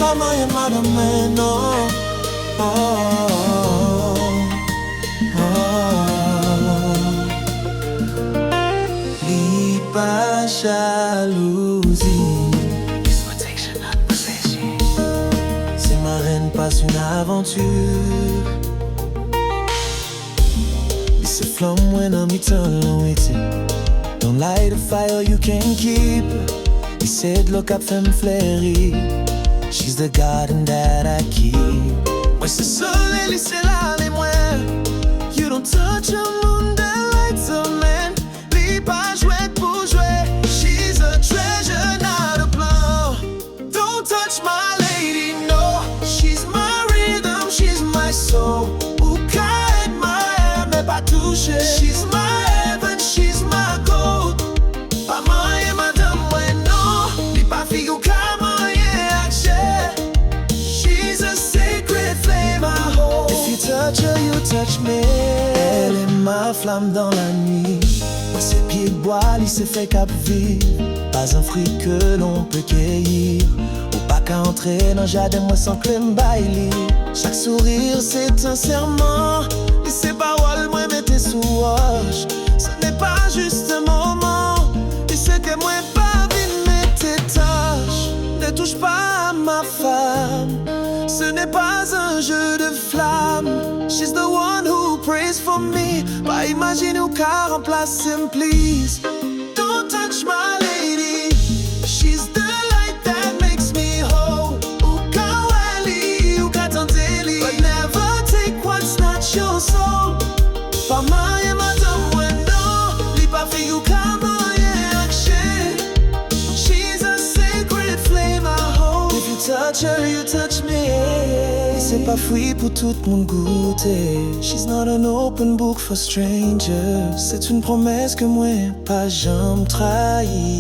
Maman et Madanm, non. Li pas jalousie. C'est ma reine, passe une aventure. It's a flame when I'm eternal waiting. Don't light a fire you can't keep. He said look up femme fleurie. She's the garden that I keep. Ouais, c'est soleil, c'est là les Mwen. You don't touch a moon that lights a man. Li pas jouet pour jouer. She's a treasure, not a blow. Don't touch my lady, no. She's my rhythm, she's my soul. Ou qu'à admire, mais pas toucher. She's my heaven, she's my gold. Pas Manyen, Madanm, ouais, non. Li pas fille ou qu'à touch her, you touch me. Elle est ma flamme dans la nuit. Ses pieds de bois, il s'est fait cap vivre. Pas un fruit que l'on peut cueillir. Ou pas qu'à entrer dans jardin, moi sans clem baili. Chaque sourire, c'est un serment. Et ses paroles, moi mettez sous roche. Ce n'est pas juste un moment. Et c'est que moi pas vite mettre tes tâches. Ne touche pas à ma femme. Ce n'est pas un jeu de flamme. She's the one who prays for me. Pas imagine ou qu'à remplacer, please. Don't touch my lady. She's the light that makes me whole. Ou qu'à wali, ou qu'à tanteli. But never take what's not your soul. Pas Manyen, Madanm, ouais, non. Li pas fille ou qu'à Manyen action. She's a sacred flame I hold. If you touch her, you touch me. C'est pas fruit pour tout le monde goûter. She's not an open book for strangers. C'est une promesse que moi pas jamais trahi.